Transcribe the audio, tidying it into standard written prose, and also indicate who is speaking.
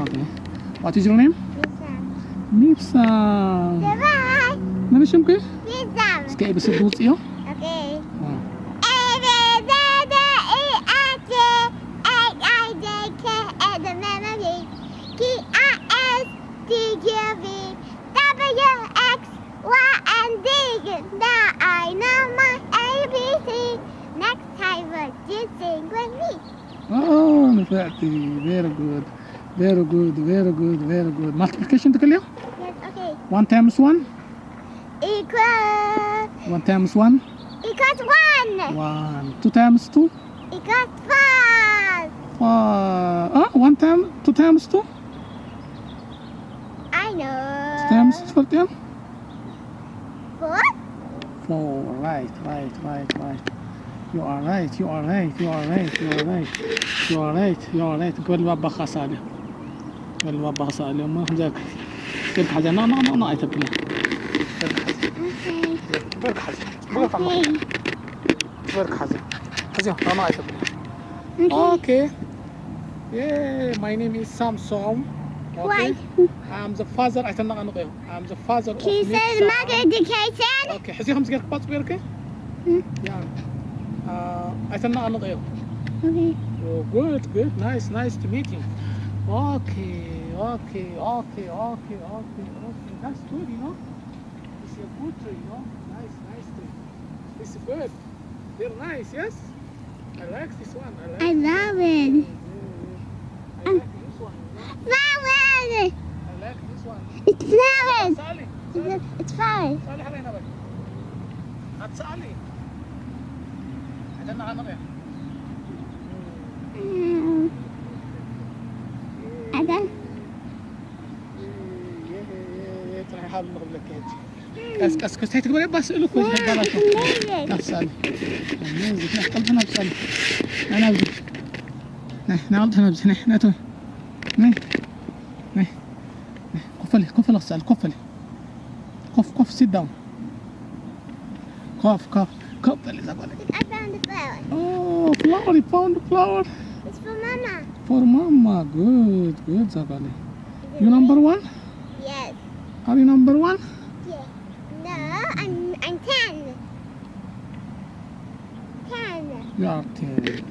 Speaker 1: Okay. What is your name? Mibsam. Mana siya kayo? Ska iba sa boots iyo?
Speaker 2: Okay.
Speaker 1: Ah.
Speaker 2: Now I know my ABC. Next time, would you sing with me?
Speaker 1: Oh, نفعتي. Very good. Very good. Very good. Very good. Multiplication تكلم?
Speaker 2: Yes, okay.
Speaker 1: 1 times 1?
Speaker 2: Equals
Speaker 1: 1 times 1?
Speaker 2: 1.
Speaker 1: 1. 2 times 2?
Speaker 2: Equals 5.
Speaker 1: 1 times 2 times 2?
Speaker 2: I know.
Speaker 1: 2 times 4?
Speaker 2: 4.
Speaker 1: 4. Right. You are right. You are right. You are right. You are right. You are right. You are right. قبل ما بخا صالح. قبل ما بخا صالح ما خجاك. برك حاجة نا أيتبني. برك حاجة. برك حاجة. حاجة نا أيتبني. Okay. Yeah, my name is Samson. Okay. I'm the father. I تنا أنا I'm the father of
Speaker 2: He said
Speaker 1: Mibsam.
Speaker 2: my education.
Speaker 1: Okay. حسي خمس جرك باس بيركي. Yeah. I تنا أنا
Speaker 2: Okay.
Speaker 1: Oh, good. Nice to meet you. Okay. That's good, you know. It's a good tree, you know. Nice tree. It's good. Very nice, yes. I like this one.
Speaker 2: I love it.
Speaker 1: I like this one.
Speaker 2: Flower.
Speaker 1: I like this one.
Speaker 2: It's flowers.
Speaker 1: Sally.
Speaker 2: It's flowers.
Speaker 1: Sally علينا بقى. هتسألي. عشان أنا بقى.
Speaker 2: I don't.
Speaker 1: ترى حاب نقول لك هيك. كس هيك تقول بس لك وجه بلاش. نسأل. نزل نحط لنا بسأل. أنا أبغى. نعرض هنا بس هنا تو. نه. قفل أسأل قفل. قف sit down. قف اللي زقولك.
Speaker 2: I found the flower.
Speaker 1: Oh, flower! You found the flower.
Speaker 2: It's for Mama.
Speaker 1: For Mama. Good, Zakali. You number 1?
Speaker 2: Yes.
Speaker 1: Are you number 1?
Speaker 2: Yeah. No, I'm 10. 10.
Speaker 1: You are 10.